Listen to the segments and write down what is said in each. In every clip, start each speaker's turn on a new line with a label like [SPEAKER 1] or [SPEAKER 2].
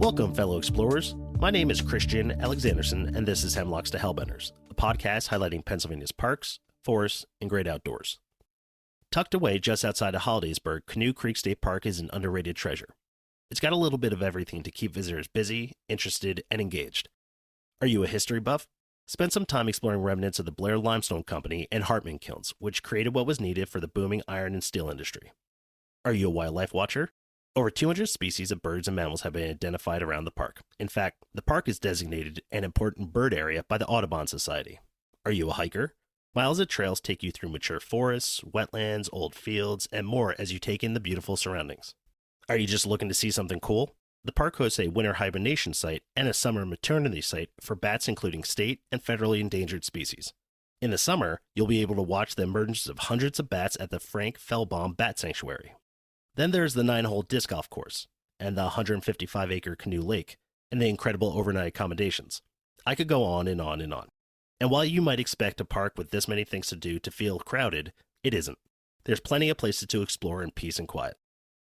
[SPEAKER 1] Welcome, fellow explorers. My name is Christian Alexandersen, and this is Hemlocks to Hellbenders, a podcast highlighting Pennsylvania's parks, forests, and great outdoors. Tucked away just outside of Hollidaysburg, Canoe Creek State Park is an underrated treasure. It's got a little bit of everything to keep visitors busy, interested, and engaged. Are you a history buff? Spend some time exploring remnants of the Blair Limestone Company and Hartman kilns, which created what was needed for the booming iron and steel industry. Are you a wildlife watcher? Over 200 species of birds and mammals have been identified around the park. In fact, the park is designated an important bird area by the Audubon Society. Are you a hiker? Miles of trails take you through mature forests, wetlands, old fields, and more as you take in the beautiful surroundings. Are you just looking to see something cool? The park hosts a winter hibernation site and a summer maternity site for bats including state and federally endangered species. In the summer, you'll be able to watch the emergence of hundreds of bats at the Frank Fellbaum Bat Sanctuary. Then there's the 9-hole disc golf course, and the 155-acre canoe lake, and the incredible overnight accommodations. I could go on and on and on. And while you might expect a park with this many things to do to feel crowded, it isn't. There's plenty of places to explore in peace and quiet.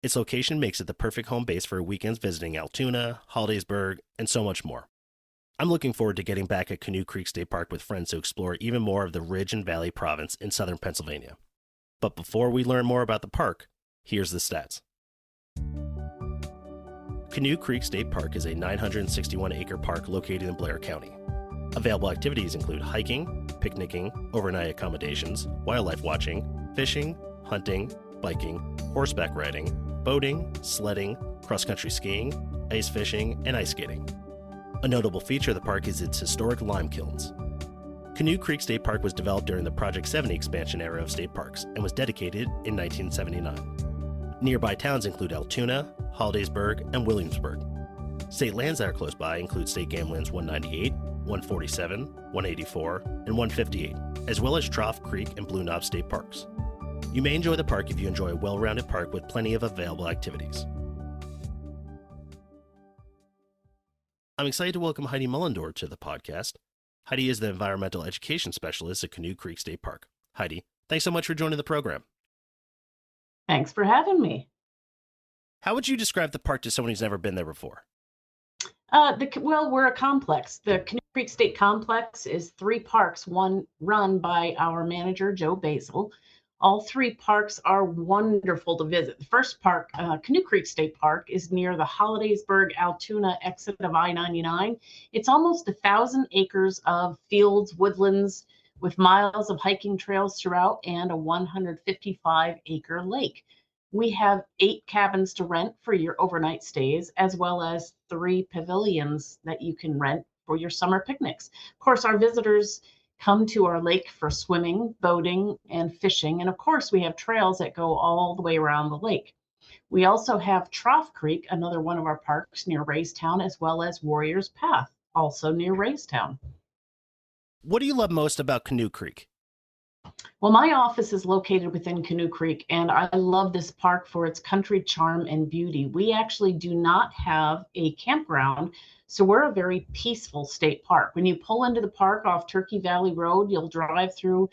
[SPEAKER 1] Its location makes it the perfect home base for weekends visiting Altoona, Holidaysburg, and so much more. I'm looking forward to getting back at Canoe Creek State Park with friends to explore even more of the Ridge and Valley Province in southern Pennsylvania. But before we learn more about the park, here's the stats. Canoe Creek State Park is a 961-acre park located in Blair County. Available activities include hiking, picnicking, overnight accommodations, wildlife watching, fishing, hunting, biking, horseback riding, boating, sledding, cross-country skiing, ice fishing, and ice skating. A notable feature of the park is its historic lime kilns. Canoe Creek State Park was developed during the Project 70 expansion era of state parks and was dedicated in 1979. Nearby towns include Altoona, Hollidaysburg, and Williamsburg. State lands that are close by include State Game Lands 198, 147, 184, and 158, as well as Trough Creek and Blue Knob State Parks. You may enjoy the park if you enjoy a well-rounded park with plenty of available activities. I'm excited to welcome Heidi Mullendore to the podcast. Heidi is the Environmental Education Specialist at Canoe Creek State Park. Heidi, thanks so much for joining the program.
[SPEAKER 2] Thanks for having me.
[SPEAKER 1] How would you describe the park to someone who's never been there before?
[SPEAKER 2] We're a complex. The Canoe Creek State Complex is 3 parks, one run by our manager, Joe Basil. All 3 parks are wonderful to visit. The first park, Canoe Creek State Park, is near the Hollidaysburg Altoona exit of I-99. It's almost 1,000 acres of fields, woodlands, with miles of hiking trails throughout and a 155-acre lake. We have 8 cabins to rent for your overnight stays, as well as 3 pavilions that you can rent for your summer picnics. Of course, our visitors come to our lake for swimming, boating, and fishing. And of course, we have trails that go all the way around the lake. We also have Trough Creek, another one of our parks near Raystown, as well as Warriors Path, also near Raystown.
[SPEAKER 1] What do you love most about Canoe Creek?
[SPEAKER 2] Well, my office is located within Canoe Creek, and I love this park for its country charm and beauty. We actually do not have a campground, so we're a very peaceful state park. When you pull into the park off Turkey Valley Road, you'll drive through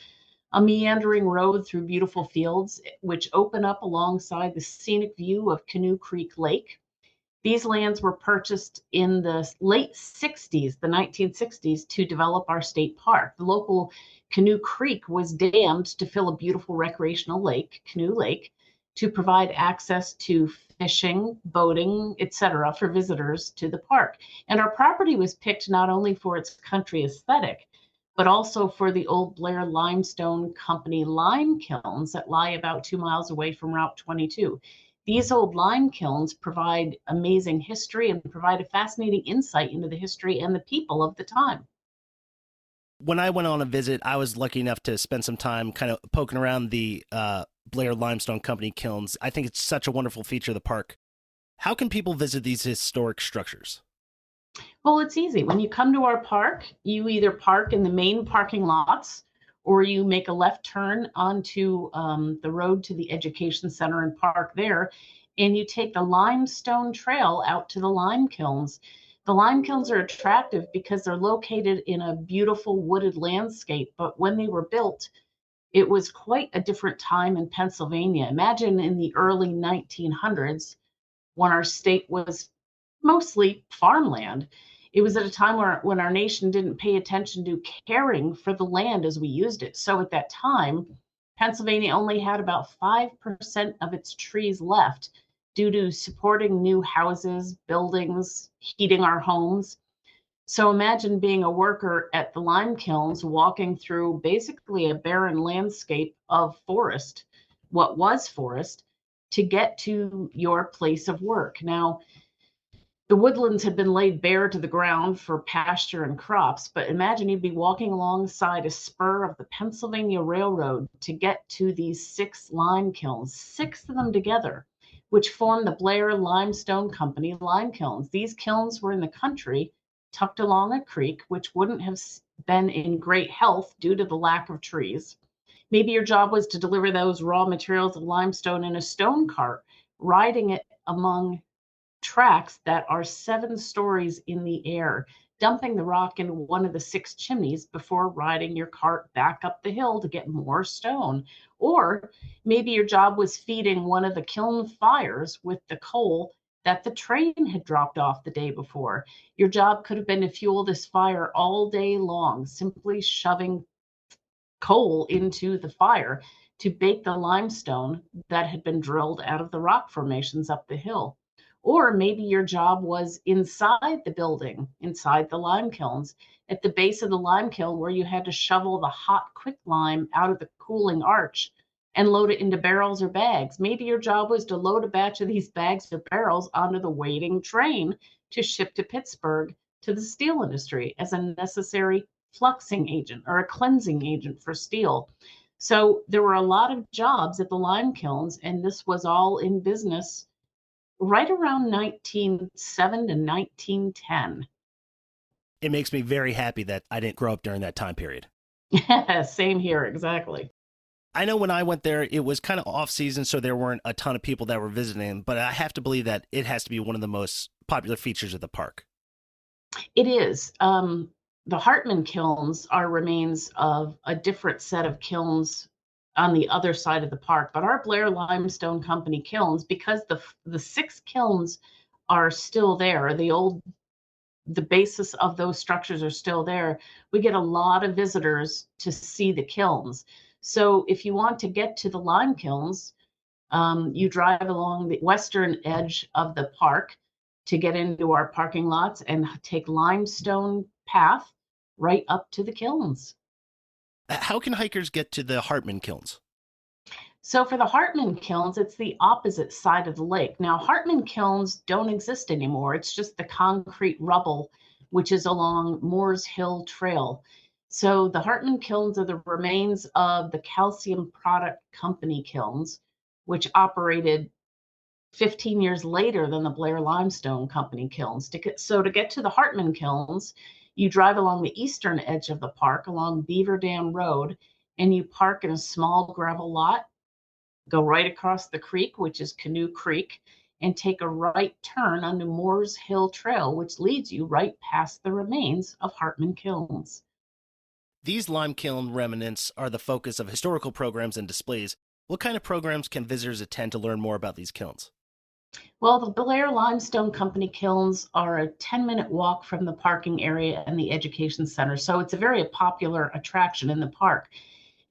[SPEAKER 2] a meandering road through beautiful fields, which open up alongside the scenic view of Canoe Creek Lake. These lands were purchased in the late 60s, the 1960s, to develop our state park. The local Canoe Creek was dammed to fill a beautiful recreational lake, Canoe Lake, to provide access to fishing, boating, etc. for visitors to the park. And our property was picked not only for its country aesthetic, but also for the old Blair Limestone Company lime kilns that lie about 2 miles away from Route 22. These old lime kilns provide amazing history and provide a fascinating insight into the history and the people of the time.
[SPEAKER 1] When I went on a visit, I was lucky enough to spend some time kind of poking around the Blair Limestone Company kilns. I think it's such a wonderful feature of the park. How can people visit these historic structures?
[SPEAKER 2] Well, it's easy. When you come to our park, you either park in the main parking lots, or you make a left turn onto the road to the Education Center and park there, and you take the limestone trail out to the lime kilns. The lime kilns are attractive because they're located in a beautiful wooded landscape, but when they were built, it was quite a different time in Pennsylvania. Imagine in the early 1900s when our state was mostly farmland. It was at a time when our nation didn't pay attention to caring for the land as we used it. So at that time, Pennsylvania only had about 5% of its trees left due to supporting new houses, buildings, heating our homes. So imagine being a worker at the lime kilns, walking through basically a barren landscape of forest, what was forest, to get to your place of work. Now, the woodlands had been laid bare to the ground for pasture and crops, but imagine you'd be walking alongside a spur of the Pennsylvania Railroad to get to these 6 lime kilns, 6 of them together, which formed the Blair Limestone Company lime kilns. These kilns were in the country, tucked along a creek, which wouldn't have been in great health due to the lack of trees. Maybe your job was to deliver those raw materials of limestone in a stone cart, riding it among tracks that are 7 stories in the air, dumping the rock into one of the 6 chimneys before riding your cart back up the hill to get more stone. Or maybe your job was feeding one of the kiln fires with the coal that the train had dropped off the day before. Your job could have been to fuel this fire all day long, simply shoving coal into the fire to bake the limestone that had been drilled out of the rock formations up the hill. Or maybe your job was inside the building, inside the lime kilns, at the base of the lime kiln where you had to shovel the hot quicklime out of the cooling arch and load it into barrels or bags. Maybe your job was to load a batch of these bags or barrels onto the waiting train to ship to Pittsburgh to the steel industry as a necessary fluxing agent or a cleansing agent for steel. So there were a lot of jobs at the lime kilns, and this was all in business right around 1907 to 1910.
[SPEAKER 1] It makes me very happy that I didn't grow up during that time period.
[SPEAKER 2] Same here, exactly.
[SPEAKER 1] I know when I went there, it was kind of off season, so there weren't a ton of people that were visiting, but I have to believe that it has to be one of the most popular features of the park.
[SPEAKER 2] It is. The Hartman kilns are remains of a different set of kilns on the other side of the park, but our Blair Limestone Company kilns, because the 6 kilns are still there, the basis of those structures are still there. We get a lot of visitors to see the kilns. So if you want to get to the lime kilns, you drive along the western edge of the park to get into our parking lots and take limestone path right up to the kilns.
[SPEAKER 1] How can hikers get to the Hartman kilns?
[SPEAKER 2] So for the Hartman kilns, it's the opposite side of the lake. Now, Hartman kilns don't exist anymore. It's just the concrete rubble, which is along Moores Hill Trail. So the Hartman kilns are the remains of the Calcium Product Company kilns, which operated 15 years later than the Blair Limestone Company kilns. To get to the Hartman kilns, you drive along the eastern edge of the park along Beaver Dam Road, and you park in a small gravel lot, go right across the creek, which is Canoe Creek, and take a right turn onto Moores Hill Trail, which leads you right past the remains of Hartman kilns.
[SPEAKER 1] These lime kiln remnants are the focus of historical programs and displays. What kind of programs can visitors attend to learn more about these kilns?
[SPEAKER 2] Well, the Blair Limestone Company kilns are a 10-minute walk from the parking area and the education center, so it's a very popular attraction in the park.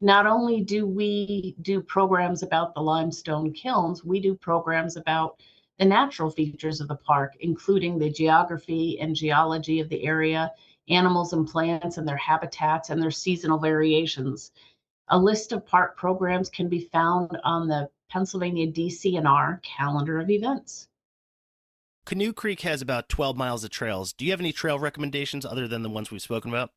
[SPEAKER 2] Not only do we do programs about the limestone kilns, we do programs about the natural features of the park, including the geography and geology of the area, animals and plants and their habitats and their seasonal variations. A list of park programs can be found on the Pennsylvania DCNR calendar of events.
[SPEAKER 1] Canoe Creek has about 12 miles of trails. Do you have any trail recommendations other than the ones we've spoken about?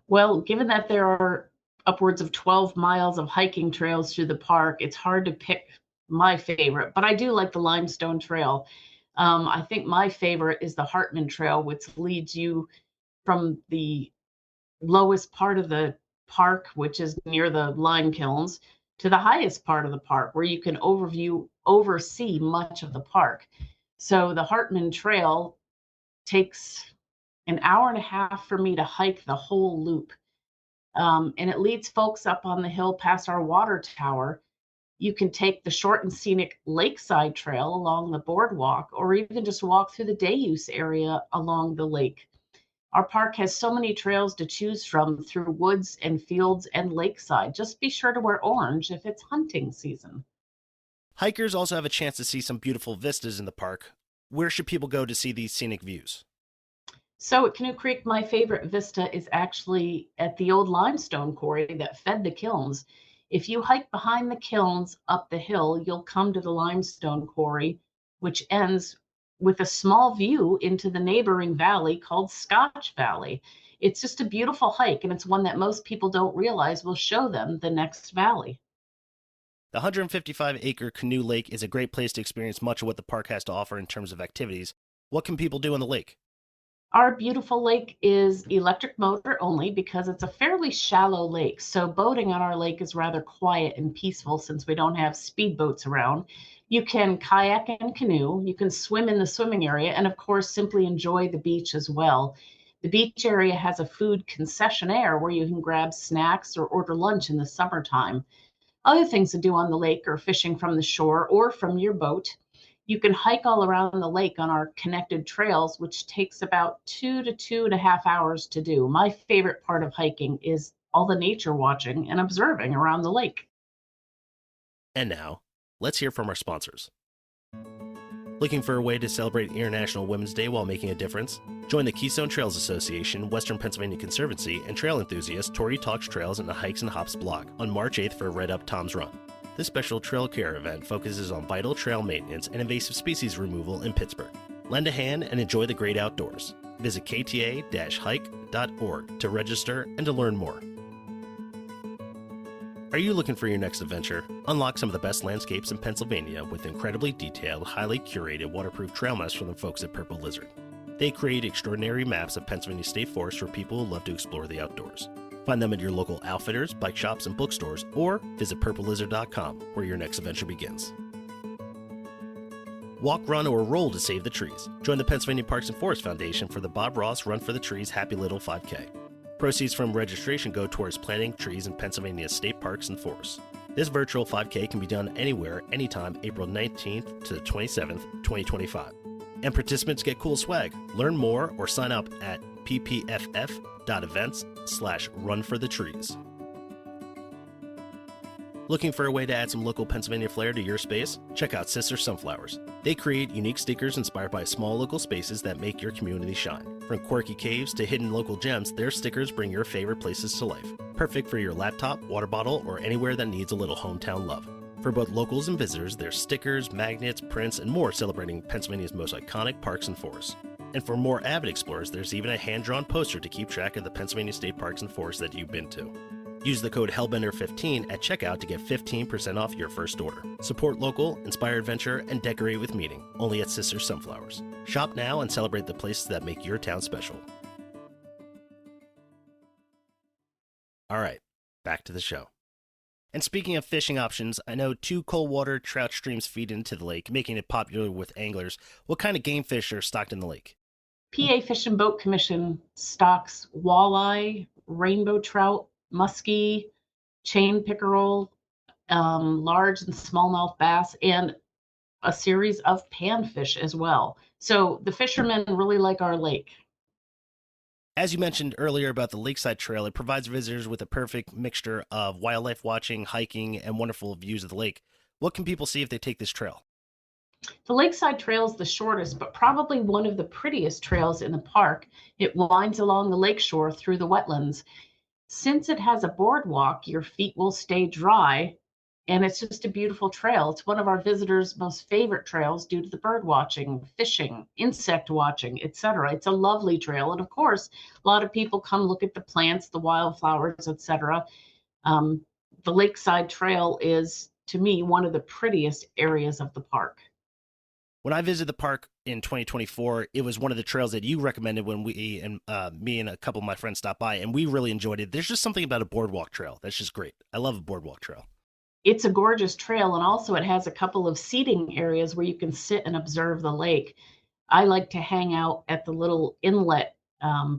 [SPEAKER 2] Well, given that there are upwards of 12 miles of hiking trails through the park, it's hard to pick my favorite, but I do like the Limestone Trail. I think my favorite is the Hartman Trail, which leads you from the lowest part of the park, which is near the lime kilns, to the highest part of the park, where you can oversee much of the park. So the Hartman Trail takes an hour and a half for me to hike the whole loop. And it leads folks up on the hill past our water tower You can take the short and scenic lakeside trail along the boardwalk, or even just walk through the day use area along the lake. Our park has so many trails to choose from through woods and fields and lakeside. Just be sure to wear orange if it's hunting season.
[SPEAKER 1] Hikers also have a chance to see some beautiful vistas in the park. Where should people go to see these scenic views?
[SPEAKER 2] So at Canoe Creek, my favorite vista is actually at the old limestone quarry that fed the kilns. If you hike behind the kilns up the hill, you'll come to the limestone quarry, which ends with a small view into the neighboring valley called Scotch Valley. It's just a beautiful hike, and it's one that most people don't realize will show them the next valley.
[SPEAKER 1] The 155-acre Canoe Lake is a great place to experience much of what the park has to offer in terms of activities. What can people do on the lake?
[SPEAKER 2] Our beautiful lake is electric motor only because it's a fairly shallow lake. So boating on our lake is rather quiet and peaceful since we don't have speedboats around. You can kayak and canoe, you can swim in the swimming area, and of course, simply enjoy the beach as well. The beach area has a food concessionaire where you can grab snacks or order lunch in the summertime. Other things to do on the lake are fishing from the shore or from your boat. You can hike all around the lake on our connected trails, which takes about 2 to 2.5 hours to do. My favorite part of hiking is all the nature watching and observing around the lake.
[SPEAKER 1] And now, let's hear from our sponsors. Looking for a way to celebrate International Women's Day while making a difference? Join the Keystone Trails Association, Western Pennsylvania Conservancy, and trail enthusiast Tori Talks Trails in the Hikes and Hops blog on March 8th for Red Up Tom's Run. This special trail care event focuses on vital trail maintenance and invasive species removal in Pittsburgh. Lend a hand and enjoy the great outdoors. Visit kta-hike.org to register and to learn more. Are you looking for your next adventure? Unlock some of the best landscapes in Pennsylvania with incredibly detailed, highly curated waterproof trail maps from the folks at Purple Lizard. They create extraordinary maps of Pennsylvania state forests for people who love to explore the outdoors. Find them at your local outfitters, bike shops, and bookstores, or visit purplelizard.com, where your next adventure begins. Walk, run, or roll to save the trees. Join the Pennsylvania Parks and Forest Foundation for the Bob Ross Run for the Trees Happy Little 5K. Proceeds from registration go towards planting trees in Pennsylvania's state parks and forests. This virtual 5K can be done anywhere, anytime, April 19th to the 27th, 2025. And participants get cool swag. Learn more or sign up at ppff.events/runforthetrees. Looking for a way to add some local Pennsylvania flair to your space? Check out Sister Sunflowers. They create unique stickers inspired by small local spaces that make your community shine. From quirky caves to hidden local gems, their stickers bring your favorite places to life. Perfect for your laptop, water bottle, or anywhere that needs a little hometown love. For both locals and visitors, there's stickers, magnets, prints, and more celebrating Pennsylvania's most iconic parks and forests. And for more avid explorers, there's even a hand-drawn poster to keep track of the Pennsylvania state parks and forests that you've been to. Use the code HELLBENDER15 at checkout to get 15% off your first order. Support local, inspire adventure, and decorate with meaning, only at Sister Sunflowers. Shop now and celebrate the places that make your town special. All right, back to the show. And speaking of fishing options, I know 2 cold water trout streams feed into the lake, making it popular with anglers. What kind of game fish are stocked in the lake?
[SPEAKER 2] PA Fish and Boat Commission stocks walleye, rainbow trout, muskie, chain pickerel, large and smallmouth bass, and a series of panfish as well. So the fishermen really like our lake.
[SPEAKER 1] As you mentioned earlier about the Lakeside Trail, it provides visitors with a perfect mixture of wildlife watching, hiking, and wonderful views of the lake. What can people see if they take this trail?
[SPEAKER 2] The Lakeside Trail is the shortest, but probably one of the prettiest trails in the park. It winds along the lakeshore through the wetlands. Since it has a boardwalk, your feet will stay dry, and it's just a beautiful trail. It's one of our visitors' most favorite trails due to the bird watching, fishing, insect watching, etc. It's a lovely trail, and of course, a lot of people come look at the plants, the wildflowers, etc. The Lakeside Trail is, to me, one of the prettiest areas of the park.
[SPEAKER 1] When I visited the park in 2024, it was one of the trails that you recommended when me and a couple of my friends stopped by, and we really enjoyed it. There's just something about a boardwalk trail that's just great. I love a boardwalk trail.
[SPEAKER 2] It's a gorgeous trail, and also it has a couple of seating areas where you can sit and observe the lake. I like to hang out at the little inlet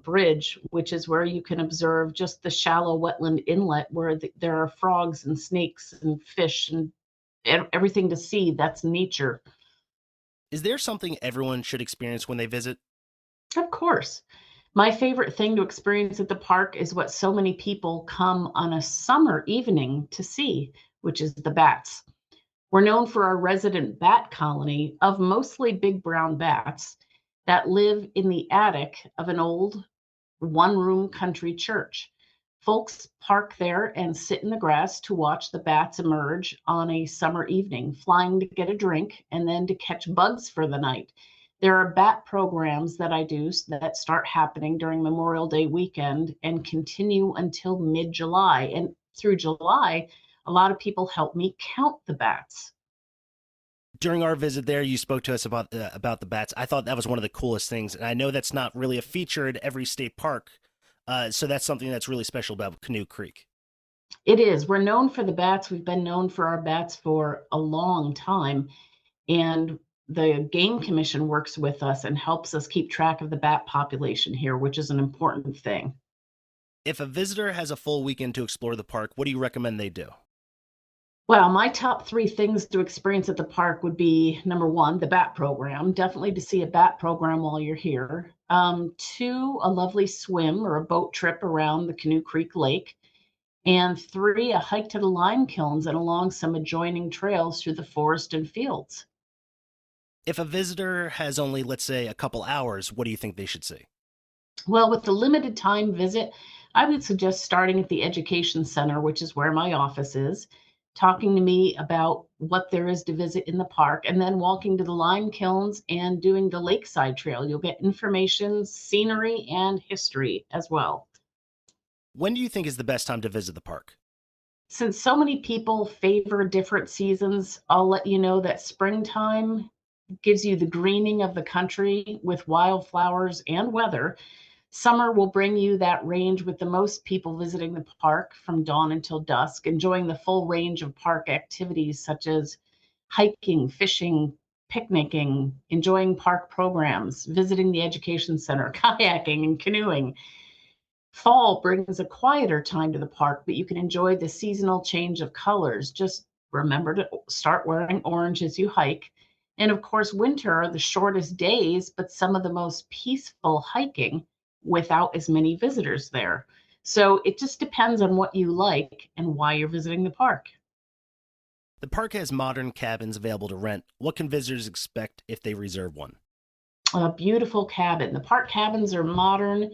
[SPEAKER 2] bridge, which is where you can observe just the shallow wetland inlet where there are frogs and snakes and fish and everything to see. That's nature.
[SPEAKER 1] Is there something everyone should experience when they visit?
[SPEAKER 2] Of course. My favorite thing to experience at the park is what so many people come on a summer evening to see, which is the bats. We're known for our resident bat colony of mostly big brown bats that live in the attic of an old one-room country church. Folks park there and sit in the grass to watch the bats emerge on a summer evening, flying to get a drink and then to catch bugs for the night. There are bat programs that I do that start happening during Memorial Day weekend and continue until mid-July. And through July, a lot of people help me count the bats.
[SPEAKER 1] During our visit there, you spoke to us about the bats. I thought that was one of the coolest things, and I know that's not really a feature at every state park, so that's something that's really special about Canoe Creek.
[SPEAKER 2] It is. We're known for the bats. We've been known for our bats for a long time, and the Game Commission works with us and helps us keep track of the bat population here, which is an important thing.
[SPEAKER 1] If a visitor has a full weekend to explore the park, what do you recommend they do?
[SPEAKER 2] Well, my top 3 things to experience at the park would be, number 1, the bat program. Definitely to see a bat program while you're here. 2, a lovely swim or a boat trip around the Canoe Creek Lake. And 3, a hike to the lime kilns and along some adjoining trails through the forest and fields.
[SPEAKER 1] If a visitor has only, let's say, a couple hours, what do you think they should see?
[SPEAKER 2] Well, with the limited time visit, I would suggest starting at the Education Center, which is where my office is, talking to me about what there is to visit in the park, and then walking to the lime kilns and doing the lakeside trail. You'll get information, scenery, and history as well.
[SPEAKER 1] When do you think is the best time to visit the park?
[SPEAKER 2] Since so many people favor different seasons, I'll let you know that springtime gives you the greening of the country with wildflowers and weather. Summer will bring you that range with the most people visiting the park from dawn until dusk, enjoying the full range of park activities such as hiking, fishing, picnicking, enjoying park programs, visiting the education center, kayaking, and canoeing. Fall brings a quieter time to the park, but you can enjoy the seasonal change of colors. Just remember to start wearing orange as you hike. And of course, winter are the shortest days, but some of the most peaceful hiking without as many visitors there. So it just depends on what you like and why you're visiting the park.
[SPEAKER 1] The park has modern cabins available to rent. What can visitors expect if they reserve one?
[SPEAKER 2] A beautiful cabin. The park cabins are modern.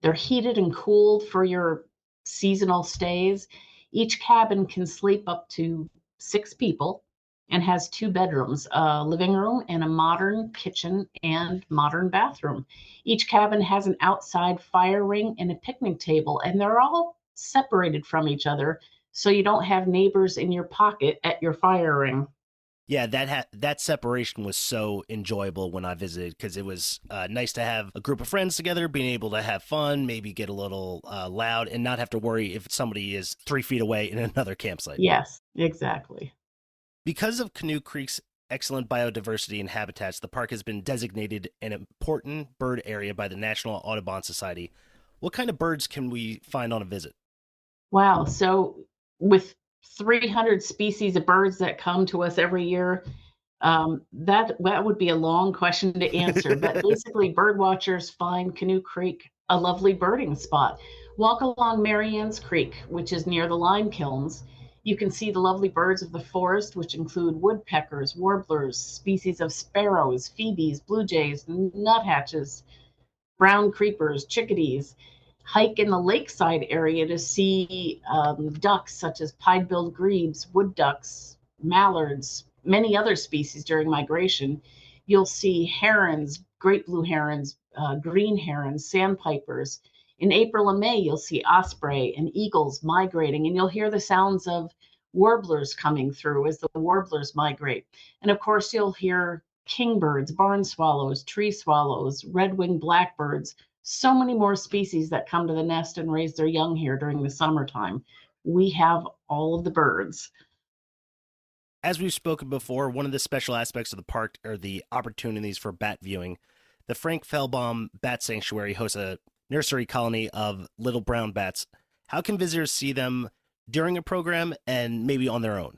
[SPEAKER 2] They're heated and cooled for your seasonal stays. Each cabin can sleep up to 6 people and has 2 bedrooms, a living room and a modern kitchen and modern bathroom. Each cabin has an outside fire ring and a picnic table, and they're all separated from each other so you don't have neighbors in your pocket at your fire ring.
[SPEAKER 1] Yeah, that separation was so enjoyable when I visited because it was nice to have a group of friends together, being able to have fun, maybe get a little loud, and not have to worry if somebody is 3 feet away in another campsite.
[SPEAKER 2] Yes, exactly.
[SPEAKER 1] Because of Canoe Creek's excellent biodiversity and habitats, the park has been designated an important bird area by the National Audubon Society. What kind of birds can we find on a visit?
[SPEAKER 2] Wow. So with 300 species of birds that come to us every year, that would be a long question to answer. But basically, bird watchers find Canoe Creek a lovely birding spot. Walk along Marianne's Creek, which is near the lime kilns. You can see the lovely birds of the forest, which include woodpeckers, warblers, species of sparrows, phoebes, blue jays, nuthatches, brown creepers, chickadees. Hike in the lakeside area to see ducks such as pied-billed grebes, wood ducks, mallards, many other species during migration. You'll see herons, great blue herons, green herons, sandpipers. In April and May, you'll see osprey and eagles migrating, and you'll hear the sounds of warblers coming through as the warblers migrate. And of course, you'll hear kingbirds, barn swallows, tree swallows, red-winged blackbirds, so many more species that come to the nest and raise their young here during the summertime. We have all of the birds.
[SPEAKER 1] As we've spoken before, one of the special aspects of the park are the opportunities for bat viewing. The Frank Feldbaum Bat Sanctuary hosts a nursery colony of little brown bats. How can visitors see them during a program and maybe on their own?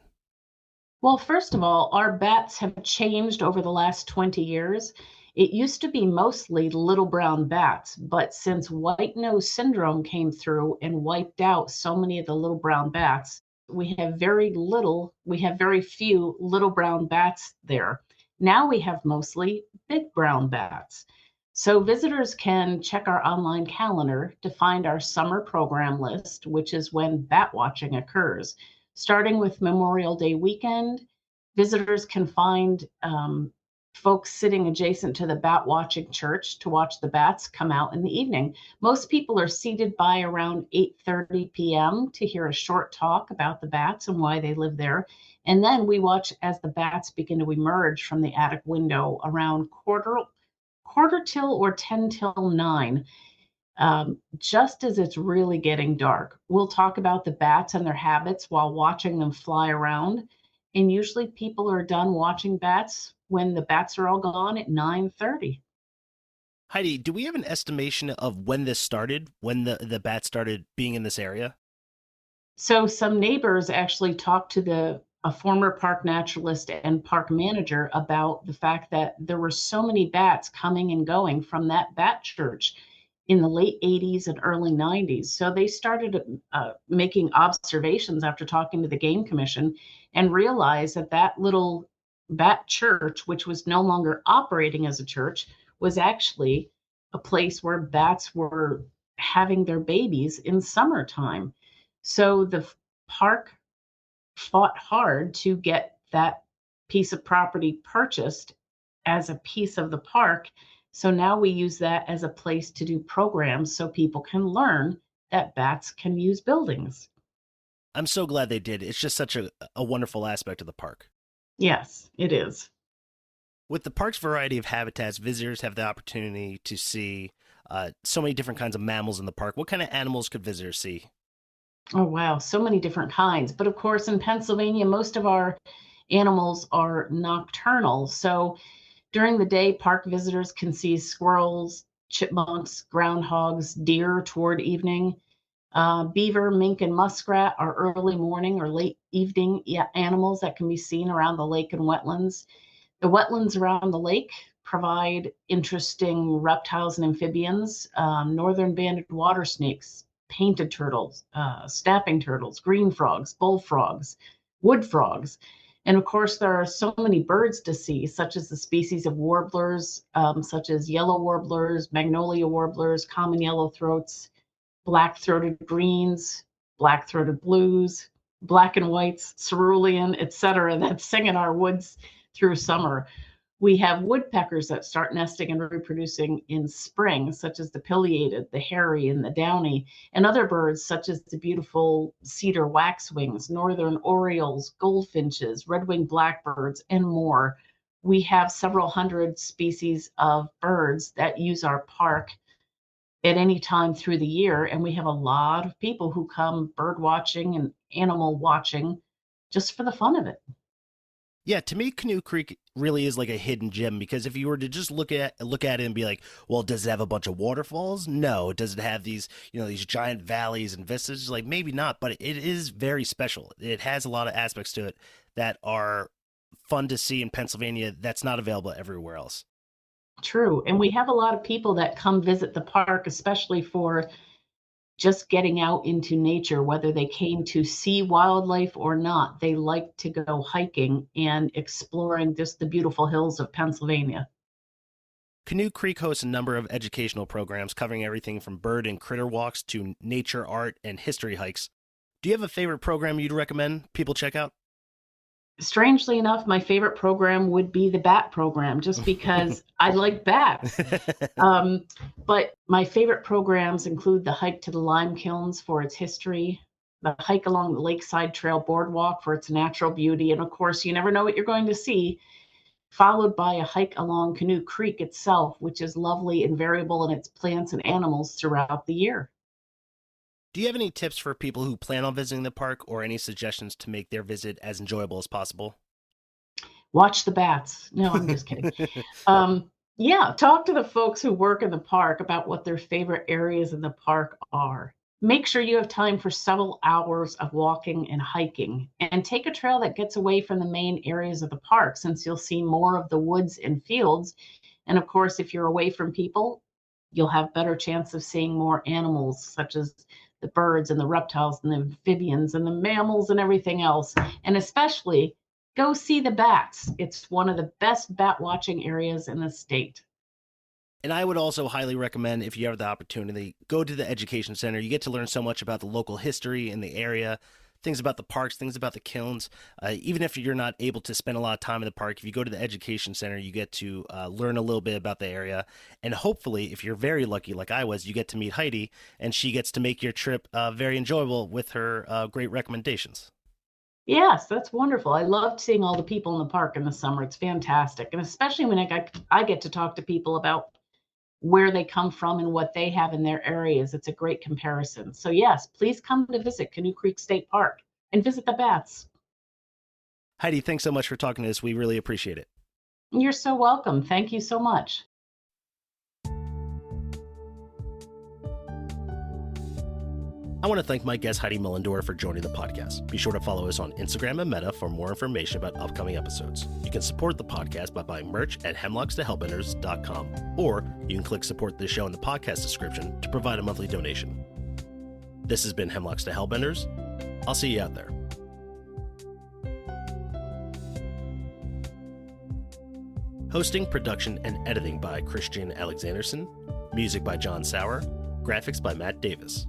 [SPEAKER 2] Well, first of all, our bats have changed over the last 20 years. It used to be mostly little brown bats, but since white nose syndrome came through and wiped out so many of the little brown bats, we have very few little brown bats there. Now we have mostly big brown bats. So visitors can check our online calendar to find our summer program list, which is when bat watching occurs. Starting with Memorial Day weekend, visitors can find folks sitting adjacent to the bat watching church to watch the bats come out in the evening. Most people are seated by around 8:30 p.m. to hear a short talk about the bats and why they live there. And then we watch as the bats begin to emerge from the attic window around quarter till or 10 till 9, just as it's really getting dark. We'll talk about the bats and their habits while watching them fly around. And usually people are done watching bats when the bats are all gone at 9:30.
[SPEAKER 1] Heidi, do we have an estimation of when this started, when the bats started being in this area?
[SPEAKER 2] So some neighbors actually talked to a former park naturalist and park manager about the fact that there were so many bats coming and going from that bat church in the late 80s and early 90s. So they started making observations after talking to the Game Commission and realized that that little bat church, which was no longer operating as a church, was actually a place where bats were having their babies in summertime. So the park fought hard to get that piece of property purchased as a piece of the park. So now we use that as a place to do programs so people can learn that bats can use buildings.
[SPEAKER 1] I'm so glad they did. It's just such a wonderful aspect of the park.
[SPEAKER 2] Yes, it is.
[SPEAKER 1] With the park's variety of habitats, visitors have the opportunity to see so many different kinds of mammals in the park. What kind of animals could visitors see?
[SPEAKER 2] Oh, wow. So many different kinds. But of course, in Pennsylvania, most of our animals are nocturnal. So during the day, park visitors can see squirrels, chipmunks, groundhogs, deer toward evening. Beaver, mink, and muskrat are early morning or late evening animals that can be seen around the lake and wetlands. The wetlands around the lake provide interesting reptiles and amphibians, northern banded water snakes, painted turtles, snapping turtles, green frogs, bullfrogs, wood frogs. And of course, there are so many birds to see, such as the species of warblers, such as yellow warblers, magnolia warblers, common yellowthroats, black-throated greens, black-throated blues, black and whites, cerulean, etc., that sing in our woods through summer. We have woodpeckers that start nesting and reproducing in spring, such as the pileated, the hairy, and the downy, and other birds such as the beautiful cedar waxwings, northern orioles, goldfinches, red-winged blackbirds, and more. We have several hundred species of birds that use our park at any time through the year, and we have a lot of people who come bird watching and animal watching just for the fun of it.
[SPEAKER 1] Yeah, to me, Canoe Creek really is like a hidden gem because if you were to just look at it and be like, well, does it have a bunch of waterfalls? No. Does it have these giant valleys and vistas? Like maybe not, but it is very special. It has a lot of aspects to it that are fun to see in Pennsylvania that's not available everywhere else.
[SPEAKER 2] True. And we have a lot of people that come visit the park, especially for just getting out into nature, whether they came to see wildlife or not. They like to go hiking and exploring just the beautiful hills of Pennsylvania.
[SPEAKER 1] Canoe Creek hosts a number of educational programs covering everything from bird and critter walks to nature, art, and history hikes. Do you have a favorite program you'd recommend people check out?
[SPEAKER 2] Strangely enough, my favorite program would be the bat program, just because I like bats. But my favorite programs include the hike to the lime kilns for its history, the hike along the Lakeside Trail Boardwalk for its natural beauty, and of course, you never know what you're going to see, followed by a hike along Canoe Creek itself, which is lovely and variable in its plants and animals throughout the year.
[SPEAKER 1] Do you have any tips for people who plan on visiting the park or any suggestions to make their visit as enjoyable as possible?
[SPEAKER 2] Watch the bats. No, I'm just kidding. Yeah, talk to the folks who work in the park about what their favorite areas in the park are. Make sure you have time for several hours of walking and hiking, and take a trail that gets away from the main areas of the park, since you'll see more of the woods and fields. And of course, if you're away from people, you'll have better chance of seeing more animals, such as the birds and the reptiles and the amphibians and the mammals and everything else. And especially go see the bats. It's one of the best bat watching areas in the state.
[SPEAKER 1] And I would also highly recommend, if you have the opportunity, go to the education center. You get to learn so much about the local history in the area, things about the parks, things about the kilns. Even if you're not able to spend a lot of time in the park, if you go to the education center, you get to learn a little bit about the area. And hopefully, if you're very lucky like I was, you get to meet Heidi, and she gets to make your trip very enjoyable with her great recommendations.
[SPEAKER 2] Yes, that's wonderful. I loved seeing all the people in the park in the summer. It's fantastic. And especially when I get to talk to people about where they come from and what they have in their areas. It's a great comparison. So yes, please come to visit Canoe Creek State Park and visit the bats.
[SPEAKER 1] Heidi, thanks so much for talking to us. We really appreciate it.
[SPEAKER 2] You're so welcome. Thank you so much.
[SPEAKER 1] I want to thank my guest Heidi Mullendore for joining the podcast. Be sure to follow us on Instagram and Meta for more information about upcoming episodes. You can support the podcast by buying merch at hemlockstohellbenders.com, or you can click support this show in the podcast description to provide a monthly donation. This has been Hemlocks to Hellbenders. I'll see you out there. Hosting, production, and editing by Christian Alexandersen. Music by John Sauer. Graphics by Matt Davis.